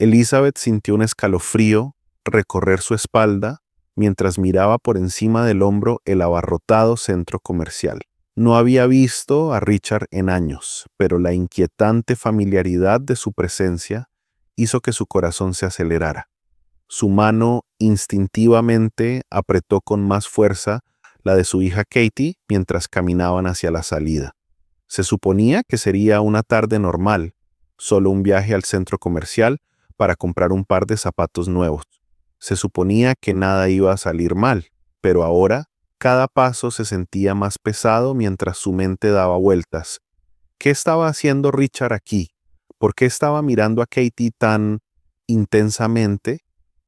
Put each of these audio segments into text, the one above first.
Elizabeth sintió un escalofrío recorrer su espalda mientras miraba por encima del hombro el abarrotado centro comercial. No había visto a Richard en años, pero la inquietante familiaridad de su presencia hizo que su corazón se acelerara. Su mano instintivamente apretó con más fuerza la de su hija Katie mientras caminaban hacia la salida. Se suponía que sería una tarde normal, solo un viaje al centro comercial para comprar un par de zapatos nuevos. Se suponía que nada iba a salir mal, pero ahora cada paso se sentía más pesado mientras su mente daba vueltas. ¿Qué estaba haciendo Richard aquí? ¿Por qué estaba mirando a Katie tan intensamente?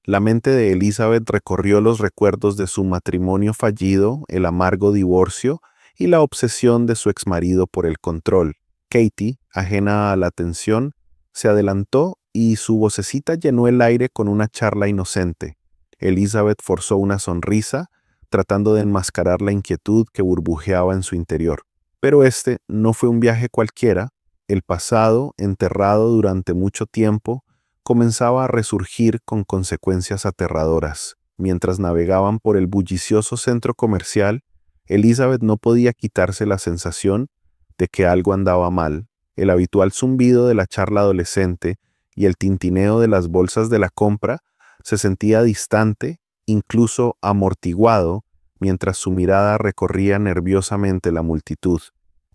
La mente de Elizabeth recorrió los recuerdos de su matrimonio fallido, el amargo divorcio y la obsesión de su exmarido por el control. Katie, ajena a la atención, se adelantó y su vocecita llenó el aire con una charla inocente. Elizabeth forzó una sonrisa, tratando de enmascarar la inquietud que burbujeaba en su interior. Pero este no fue un viaje cualquiera. El pasado, enterrado durante mucho tiempo, comenzaba a resurgir con consecuencias aterradoras. Mientras navegaban por el bullicioso centro comercial, Elizabeth no podía quitarse la sensación de que algo andaba mal. El habitual zumbido de la charla adolescente y el tintineo de las bolsas de la compra se sentía distante, incluso amortiguado, mientras su mirada recorría nerviosamente la multitud.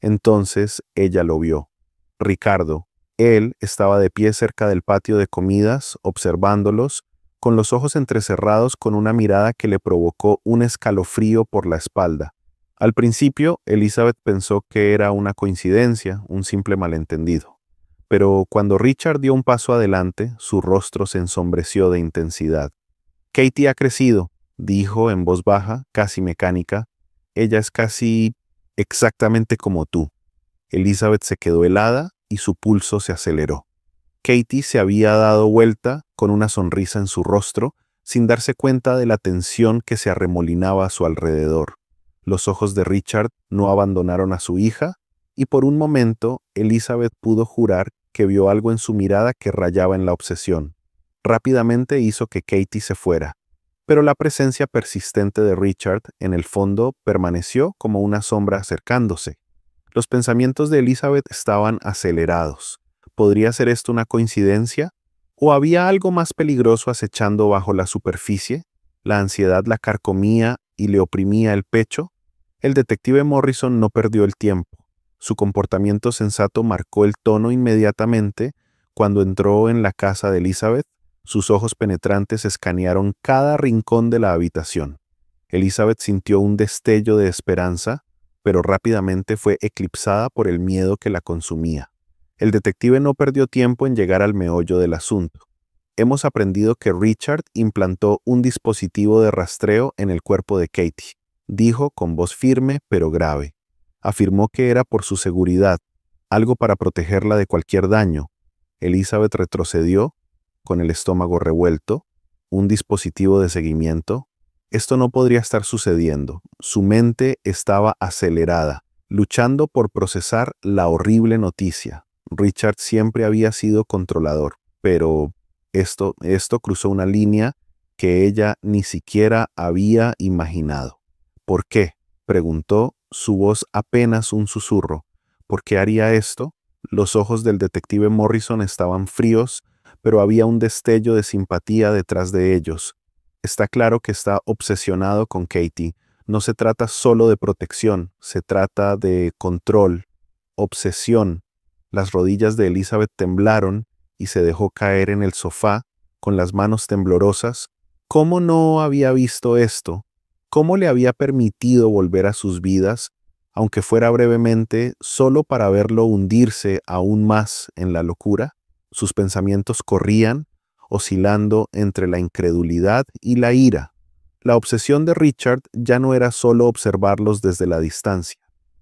Entonces ella lo vio. Ricardo. Él estaba de pie cerca del patio de comidas, observándolos, con los ojos entrecerrados con una mirada que le provocó un escalofrío por la espalda. Al principio, Elizabeth pensó que era una coincidencia, un simple malentendido. Pero cuando Richard dio un paso adelante, su rostro se ensombreció de intensidad. Katie ha crecido, dijo en voz baja, casi mecánica. Ella es casi exactamente como tú. Elizabeth se quedó helada y su pulso se aceleró. Katie se había dado vuelta con una sonrisa en su rostro, sin darse cuenta de la tensión que se arremolinaba a su alrededor. Los ojos de Richard no abandonaron a su hija, y por un momento Elizabeth pudo jurar que vio algo en su mirada que rayaba en la obsesión. Rápidamente hizo que Katie se fuera, pero la presencia persistente de Richard en el fondo permaneció como una sombra acercándose. Los pensamientos de Elizabeth estaban acelerados. ¿Podría ser esto una coincidencia? ¿O había algo más peligroso acechando bajo la superficie? La ansiedad la carcomía y le oprimía el pecho. El detective Morrison no perdió el tiempo. Su comportamiento sensato marcó el tono inmediatamente cuando entró en la casa de Elizabeth. Sus ojos penetrantes escanearon cada rincón de la habitación. Elizabeth sintió un destello de esperanza, pero rápidamente fue eclipsada por el miedo que la consumía. El detective no perdió tiempo en llegar al meollo del asunto. Hemos aprendido que Richard implantó un dispositivo de rastreo en el cuerpo de Katie, dijo con voz firme pero grave. Afirmó que era por su seguridad, algo para protegerla de cualquier daño. Elizabeth retrocedió, con el estómago revuelto. ¿Un dispositivo de seguimiento? Esto no podría estar sucediendo. Su mente estaba acelerada, luchando por procesar la horrible noticia. Richard siempre había sido controlador, pero esto cruzó una línea que ella ni siquiera había imaginado. ¿Por qué?, preguntó, su voz apenas un susurro. ¿Por qué haría esto? Los ojos del detective Morrison estaban fríos, pero había un destello de simpatía detrás de ellos. Está claro que está obsesionado con Katie. No se trata solo de protección, se trata de control, obsesión. Las rodillas de Elizabeth temblaron y se dejó caer en el sofá con las manos temblorosas. ¿Cómo no había visto esto? ¿Cómo le había permitido volver a sus vidas, aunque fuera brevemente, solo para verlo hundirse aún más en la locura? Sus pensamientos corrían, oscilando entre la incredulidad y la ira. La obsesión de Richard ya no era solo observarlos desde la distancia.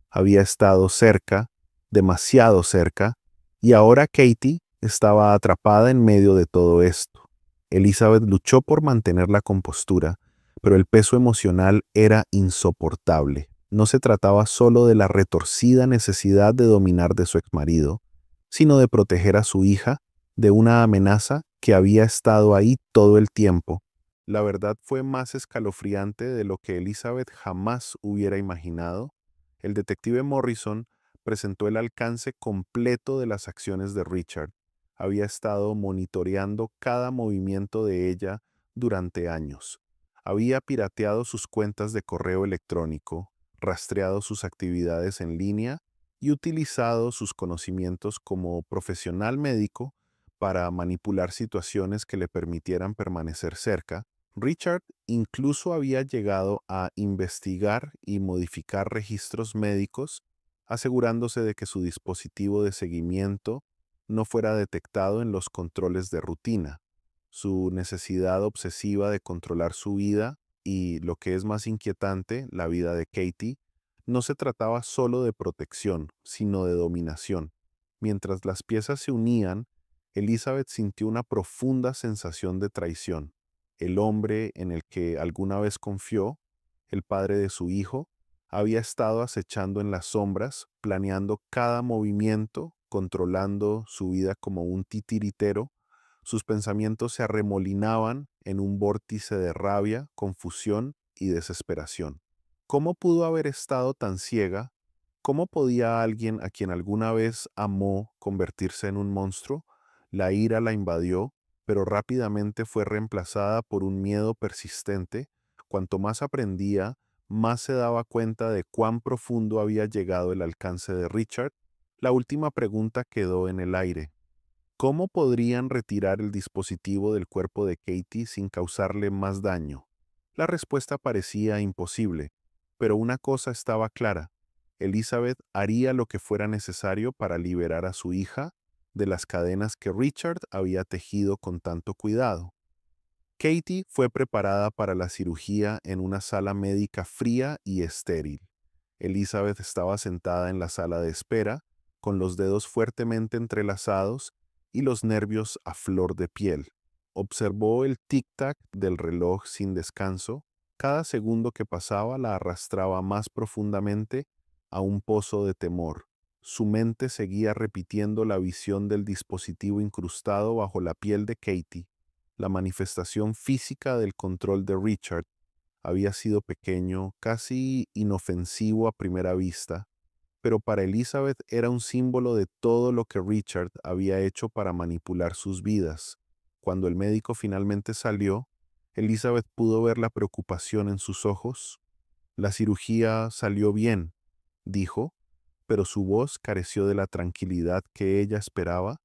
Había estado cerca, demasiado cerca, y ahora Katie estaba atrapada en medio de todo esto. Elizabeth luchó por mantener la compostura, pero el peso emocional era insoportable. No se trataba solo de la retorcida necesidad de dominar de su exmarido, sino de proteger a su hija de una amenaza que había estado ahí todo el tiempo. La verdad fue más escalofriante de lo que Elizabeth jamás hubiera imaginado. El detective Morrison presentó el alcance completo de las acciones de Richard. Había estado monitoreando cada movimiento de ella durante años. Había pirateado sus cuentas de correo electrónico, rastreado sus actividades en línea y utilizado sus conocimientos como profesional médico para manipular situaciones que le permitieran permanecer cerca. Richard incluso había llegado a investigar y modificar registros médicos, asegurándose de que su dispositivo de seguimiento no fuera detectado en los controles de rutina. Su necesidad obsesiva de controlar su vida y, lo que es más inquietante, la vida de Katie, no se trataba solo de protección, sino de dominación. Mientras las piezas se unían, Elizabeth sintió una profunda sensación de traición. El hombre en el que alguna vez confió, el padre de su hijo, había estado acechando en las sombras, planeando cada movimiento, controlando su vida como un titiritero. Sus pensamientos se arremolinaban en un vórtice de rabia, confusión y desesperación. ¿Cómo pudo haber estado tan ciega? ¿Cómo podía alguien a quien alguna vez amó convertirse en un monstruo? La ira la invadió, pero rápidamente fue reemplazada por un miedo persistente. Cuanto más aprendía, más se daba cuenta de cuán profundo había llegado el alcance de Richard. La última pregunta quedó en el aire. ¿Cómo podrían retirar el dispositivo del cuerpo de Katie sin causarle más daño? La respuesta parecía imposible, pero una cosa estaba clara. Elizabeth haría lo que fuera necesario para liberar a su hija de las cadenas que Richard había tejido con tanto cuidado. Katie fue preparada para la cirugía en una sala médica fría y estéril. Elizabeth estaba sentada en la sala de espera, con los dedos fuertemente entrelazados y los nervios a flor de piel. Observó el tic-tac del reloj sin descanso. Cada segundo que pasaba la arrastraba más profundamente a un pozo de temor. Su mente seguía repitiendo la visión del dispositivo incrustado bajo la piel de Katie. La manifestación física del control de Richard había sido pequeño, casi inofensivo a primera vista, pero para Elizabeth era un símbolo de todo lo que Richard había hecho para manipular sus vidas. Cuando el médico finalmente salió, Elizabeth pudo ver la preocupación en sus ojos. La cirugía salió bien, dijo, pero su voz careció de la tranquilidad que ella esperaba.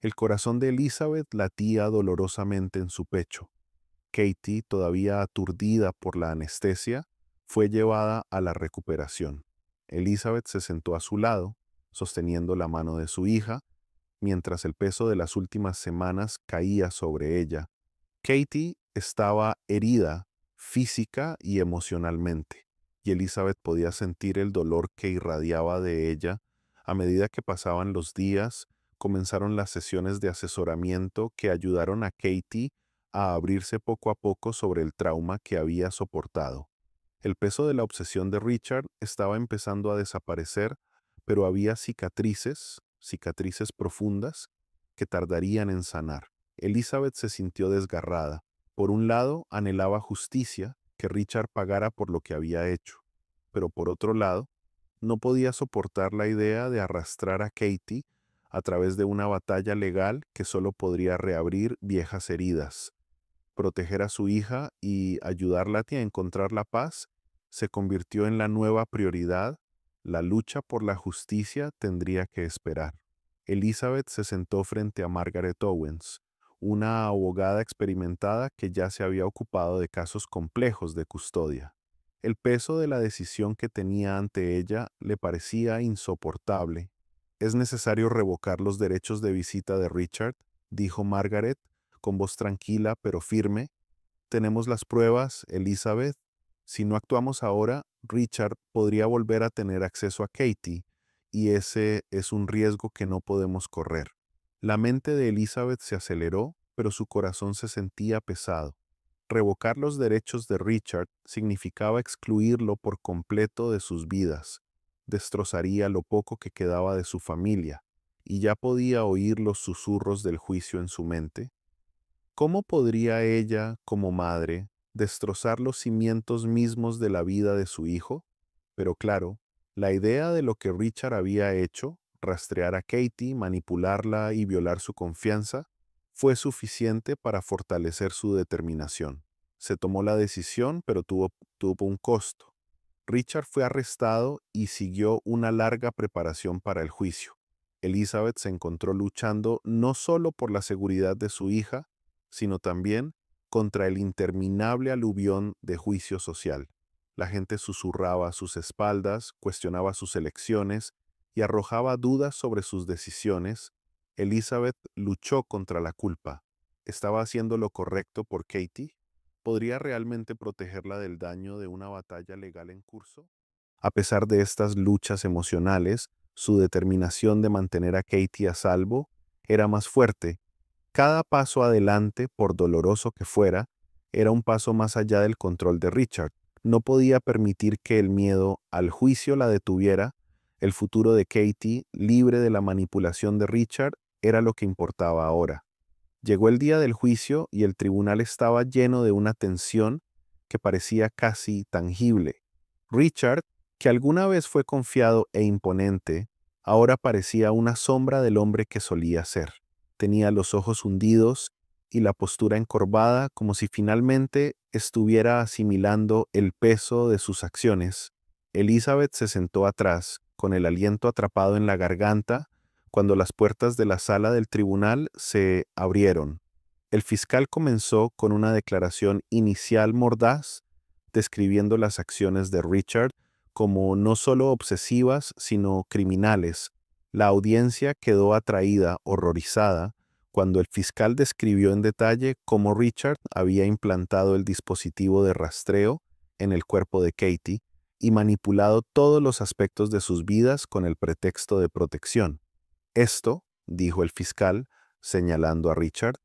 El corazón de Elizabeth latía dolorosamente en su pecho. Katie, todavía aturdida por la anestesia, fue llevada a la recuperación. Elizabeth se sentó a su lado, sosteniendo la mano de su hija, mientras el peso de las últimas semanas caía sobre ella. Katie estaba herida física y emocionalmente, y Elizabeth podía sentir el dolor que irradiaba de ella. A medida que pasaban los días, comenzaron las sesiones de asesoramiento que ayudaron a Katie a abrirse poco a poco sobre el trauma que había soportado. El peso de la obsesión de Richard estaba empezando a desaparecer, pero había cicatrices profundas, que tardarían en sanar. Elizabeth se sintió desgarrada. Por un lado, anhelaba justicia, que Richard pagara por lo que había hecho, pero por otro lado, no podía soportar la idea de arrastrar a Katie a través de una batalla legal que solo podría reabrir viejas heridas. Proteger a su hija y ayudarla a encontrar la paz se convirtió en la nueva prioridad. La lucha por la justicia tendría que esperar. Elizabeth se sentó frente a Margaret Owens, una abogada experimentada que ya se había ocupado de casos complejos de custodia. El peso de la decisión que tenía ante ella le parecía insoportable. «Es necesario revocar los derechos de visita de Richard», dijo Margaret, con voz tranquila pero firme. «Tenemos las pruebas, Elizabeth. Si no actuamos ahora, Richard podría volver a tener acceso a Katie, y ese es un riesgo que no podemos correr». La mente de Elizabeth se aceleró, pero su corazón se sentía pesado. Revocar los derechos de Richard significaba excluirlo por completo de sus vidas. Destrozaría lo poco que quedaba de su familia, y ya podía oír los susurros del juicio en su mente. ¿Cómo podría ella, como madre, destrozar los cimientos mismos de la vida de su hijo? Pero claro, la idea de lo que Richard había hecho, rastrear a Katie, manipularla y violar su confianza, fue suficiente para fortalecer su determinación. Se tomó la decisión, pero tuvo un costo. Richard fue arrestado y siguió una larga preparación para el juicio. Elizabeth se encontró luchando no solo por la seguridad de su hija, sino también contra el interminable aluvión de juicio social. La gente susurraba a sus espaldas, cuestionaba sus elecciones y arrojaba dudas sobre sus decisiones. Elizabeth luchó contra la culpa. ¿Estaba haciendo lo correcto por Katie? ¿Podría realmente protegerla del daño de una batalla legal en curso? A pesar de estas luchas emocionales, su determinación de mantener a Katie a salvo era más fuerte. Cada paso adelante, por doloroso que fuera, era un paso más allá del control de Richard. No podía permitir que el miedo al juicio la detuviera. El futuro de Katie, libre de la manipulación de Richard, era lo que importaba ahora. Llegó el día del juicio y el tribunal estaba lleno de una tensión que parecía casi tangible. Richard, que alguna vez fue confiado e imponente, ahora parecía una sombra del hombre que solía ser. Tenía los ojos hundidos y la postura encorvada, como si finalmente estuviera asimilando el peso de sus acciones. Elizabeth se sentó atrás, con el aliento atrapado en la garganta, cuando las puertas de la sala del tribunal se abrieron. El fiscal comenzó con una declaración inicial mordaz, describiendo las acciones de Richard como no solo obsesivas, sino criminales. La audiencia quedó atraída, horrorizada, cuando el fiscal describió en detalle cómo Richard había implantado el dispositivo de rastreo en el cuerpo de Katie y manipulado todos los aspectos de sus vidas con el pretexto de protección. Esto, dijo el fiscal, señalando a Richard,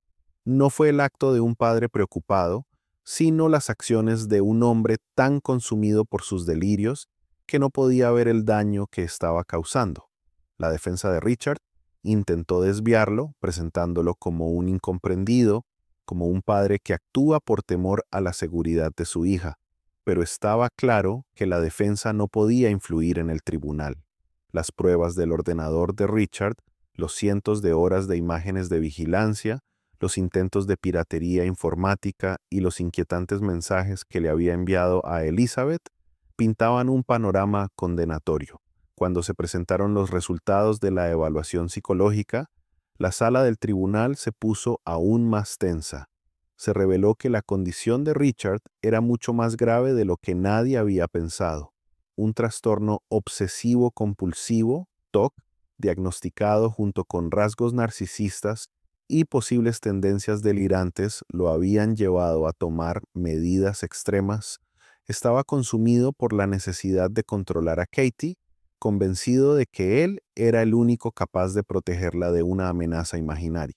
no fue el acto de un padre preocupado, sino las acciones de un hombre tan consumido por sus delirios que no podía ver el daño que estaba causando. La defensa de Richard intentó desviarlo, presentándolo como un incomprendido, como un padre que actúa por temor a la seguridad de su hija, pero estaba claro que la defensa no podía influir en el tribunal. Las pruebas del ordenador de Richard, los cientos de horas de imágenes de vigilancia, los intentos de piratería informática y los inquietantes mensajes que le había enviado a Elizabeth pintaban un panorama condenatorio. Cuando se presentaron los resultados de la evaluación psicológica, la sala del tribunal se puso aún más tensa. Se reveló que la condición de Richard era mucho más grave de lo que nadie había pensado. Un trastorno obsesivo-compulsivo, TOC, diagnosticado junto con rasgos narcisistas y posibles tendencias delirantes lo habían llevado a tomar medidas extremas. Estaba consumido por la necesidad de controlar a Katie, convencido de que él era el único capaz de protegerla de una amenaza imaginaria.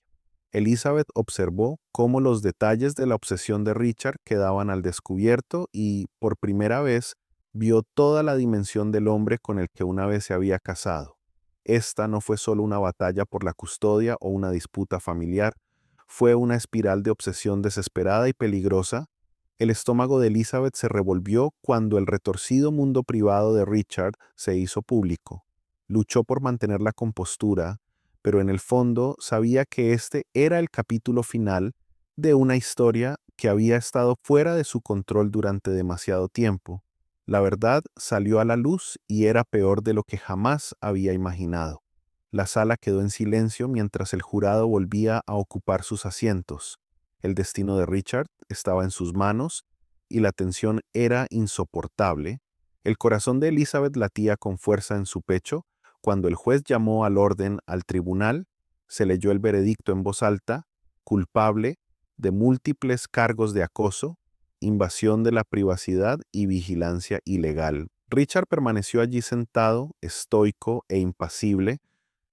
Elizabeth observó cómo los detalles de la obsesión de Richard quedaban al descubierto y, por primera vez, vio toda la dimensión del hombre con el que una vez se había casado. Esta no fue solo una batalla por la custodia o una disputa familiar, fue una espiral de obsesión desesperada y peligrosa. El estómago de Elizabeth se revolvió cuando el retorcido mundo privado de Richard se hizo público. Luchó por mantener la compostura, pero en el fondo sabía que este era el capítulo final de una historia que había estado fuera de su control durante demasiado tiempo. La verdad salió a la luz y era peor de lo que jamás había imaginado. La sala quedó en silencio mientras el jurado volvía a ocupar sus asientos. El destino de Richard estaba en sus manos y la tensión era insoportable. El corazón de Elizabeth latía con fuerza en su pecho. Cuando el juez llamó al orden al tribunal, se leyó el veredicto en voz alta: culpable de múltiples cargos de acoso, invasión de la privacidad y vigilancia ilegal. Richard permaneció allí sentado, estoico e impasible,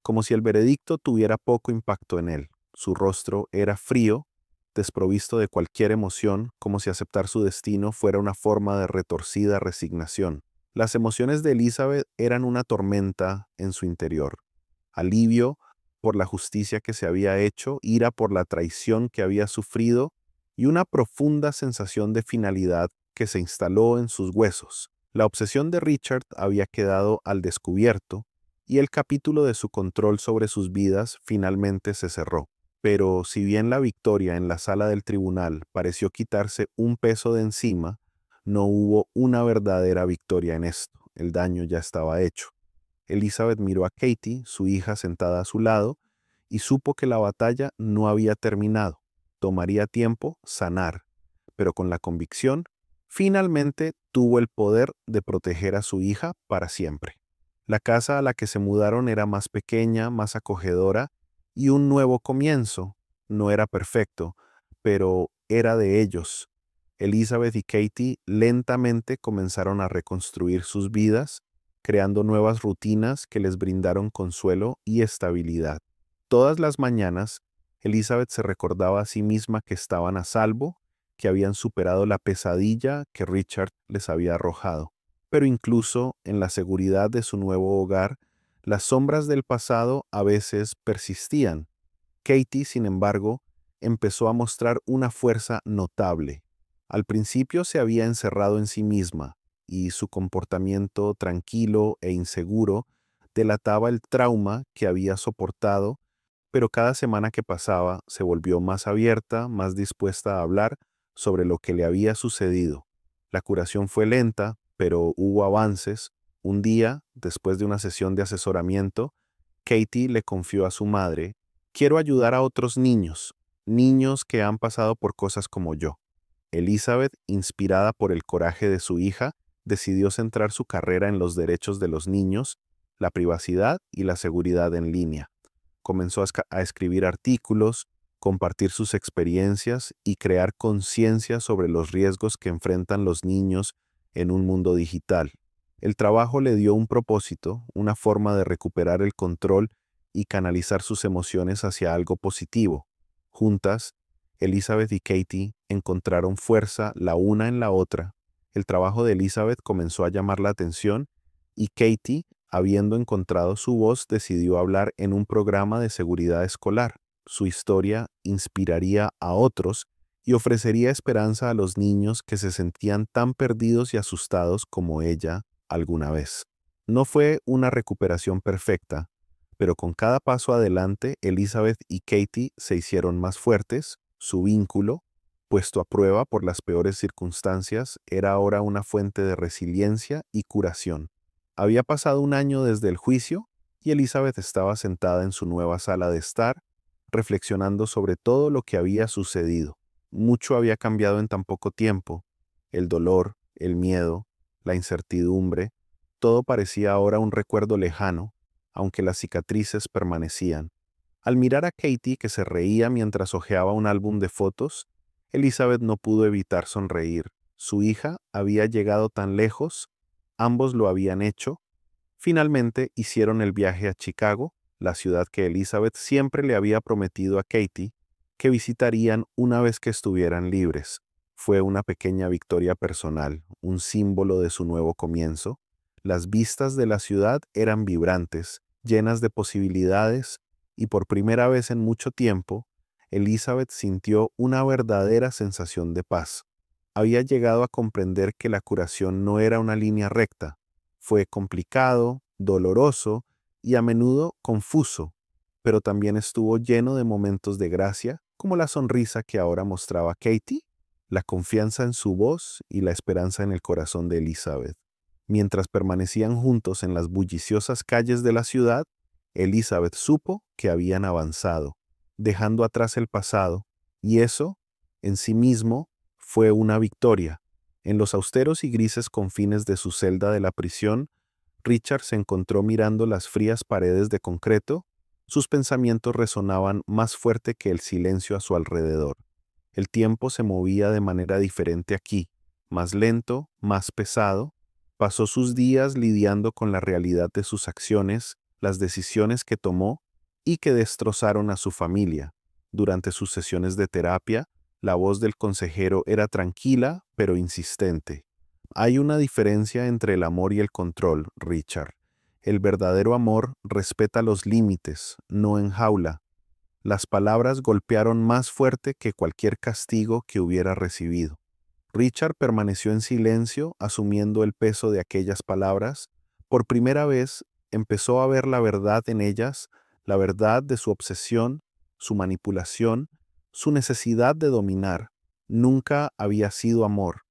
como si el veredicto tuviera poco impacto en él. Su rostro era frío, desprovisto de cualquier emoción, como si aceptar su destino fuera una forma de retorcida resignación. Las emociones de Elizabeth eran una tormenta en su interior. Alivio por la justicia que se había hecho, ira por la traición que había sufrido y una profunda sensación de finalidad que se instaló en sus huesos. La obsesión de Richard había quedado al descubierto y el capítulo de su control sobre sus vidas finalmente se cerró. Pero si bien la victoria en la sala del tribunal pareció quitarse un peso de encima, no hubo una verdadera victoria en esto. El daño ya estaba hecho. Elizabeth miró a Katie, su hija sentada a su lado, y supo que la batalla no había terminado. Tomaría tiempo sanar, pero con la convicción, finalmente tuvo el poder de proteger a su hija para siempre. La casa a la que se mudaron era más pequeña, más acogedora, y un nuevo comienzo. No era perfecto, pero era de ellos. Elizabeth y Katie lentamente comenzaron a reconstruir sus vidas, creando nuevas rutinas que les brindaron consuelo y estabilidad. Todas las mañanas, Elizabeth se recordaba a sí misma que estaban a salvo, que habían superado la pesadilla que Richard les había arrojado. Pero incluso en la seguridad de su nuevo hogar, las sombras del pasado a veces persistían. Katie, sin embargo, empezó a mostrar una fuerza notable. Al principio se había encerrado en sí misma, y su comportamiento tranquilo e inseguro delataba el trauma que había soportado, pero cada semana que pasaba se volvió más abierta, más dispuesta a hablar sobre lo que le había sucedido. La curación fue lenta, pero hubo avances. Un día, después de una sesión de asesoramiento, Katie le confió a su madre: «Quiero ayudar a otros niños, niños que han pasado por cosas como yo». Elizabeth, inspirada por el coraje de su hija, decidió centrar su carrera en los derechos de los niños, la privacidad y la seguridad en línea. Comenzó a escribir artículos, compartir sus experiencias y crear conciencia sobre los riesgos que enfrentan los niños en un mundo digital. El trabajo le dio un propósito, una forma de recuperar el control y canalizar sus emociones hacia algo positivo. Juntas, Elizabeth y Katie encontraron fuerza la una en la otra. El trabajo de Elizabeth comenzó a llamar la atención y Katie, habiendo encontrado su voz, decidió hablar en un programa de seguridad escolar. Su historia inspiraría a otros y ofrecería esperanza a los niños que se sentían tan perdidos y asustados como ella alguna vez. No fue una recuperación perfecta, pero con cada paso adelante, Elizabeth y Katie se hicieron más fuertes. Su vínculo, puesto a prueba por las peores circunstancias, era ahora una fuente de resiliencia y curación. Había pasado un año desde el juicio y Elizabeth estaba sentada en su nueva sala de estar, reflexionando sobre todo lo que había sucedido. Mucho había cambiado en tan poco tiempo. El dolor, el miedo, la incertidumbre, todo parecía ahora un recuerdo lejano, aunque las cicatrices permanecían. Al mirar a Katie, que se reía mientras hojeaba un álbum de fotos, Elizabeth no pudo evitar sonreír. Su hija había llegado tan lejos, ambos lo habían hecho. Finalmente hicieron el viaje a Chicago, la ciudad que Elizabeth siempre le había prometido a Katie que visitarían una vez que estuvieran libres. Fue una pequeña victoria personal, un símbolo de su nuevo comienzo. Las vistas de la ciudad eran vibrantes, llenas de posibilidades, y por primera vez en mucho tiempo, Elizabeth sintió una verdadera sensación de paz. Había llegado a comprender que la curación no era una línea recta. Fue complicado, doloroso y a menudo confuso, pero también estuvo lleno de momentos de gracia, como la sonrisa que ahora mostraba Katie, la confianza en su voz y la esperanza en el corazón de Elizabeth. Mientras permanecían juntos en las bulliciosas calles de la ciudad, Elizabeth supo que habían avanzado, dejando atrás el pasado, y eso, en sí mismo, fue una victoria. En los austeros y grises confines de su celda de la prisión, Richard se encontró mirando las frías paredes de concreto. Sus pensamientos resonaban más fuerte que el silencio a su alrededor. El tiempo se movía de manera diferente aquí, más lento, más pesado. Pasó sus días lidiando con la realidad de sus acciones, las decisiones que tomó y que destrozaron a su familia. Durante sus sesiones de terapia, la voz del consejero era tranquila pero insistente. «Hay una diferencia entre el amor y el control, Richard. El verdadero amor respeta los límites, no enjaula. Las palabras golpearon más fuerte que cualquier castigo que hubiera recibido. Richard permaneció en silencio, asumiendo el peso de aquellas palabras. Por primera vez empezó a ver la verdad en ellas, la verdad de su obsesión, su manipulación, su necesidad de dominar. Nunca había sido amor,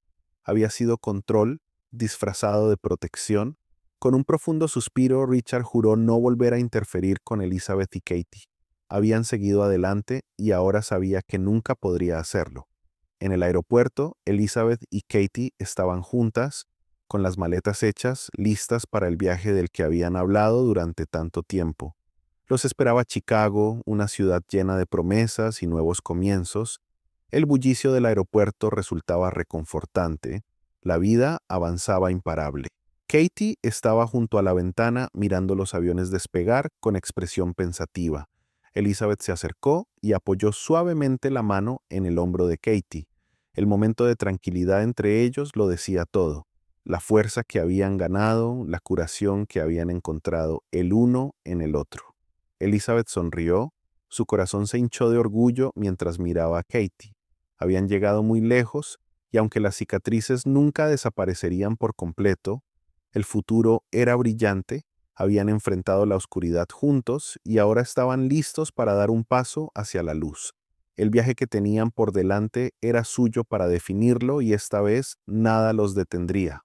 había sido control disfrazado de protección. Con un profundo suspiro, Richard juró no volver a interferir con Elizabeth y Katie. Habían seguido adelante y ahora sabía que nunca podría hacerlo. En el aeropuerto, Elizabeth y Katie estaban juntas, con las maletas hechas, listas para el viaje del que habían hablado durante tanto tiempo. Los esperaba Chicago, una ciudad llena de promesas y nuevos comienzos. El bullicio del aeropuerto resultaba reconfortante. La vida avanzaba imparable. Katie estaba junto a la ventana mirando los aviones despegar con expresión pensativa. Elizabeth se acercó y apoyó suavemente la mano en el hombro de Katie. El momento de tranquilidad entre ellos lo decía todo. La fuerza que habían ganado, la curación que habían encontrado el uno en el otro. Elizabeth sonrió, su corazón se hinchó de orgullo mientras miraba a Katie. Habían llegado muy lejos y aunque las cicatrices nunca desaparecerían por completo, el futuro era brillante. Habían enfrentado la oscuridad juntos y ahora estaban listos para dar un paso hacia la luz. El viaje que tenían por delante era suyo para definirlo y esta vez nada los detendría.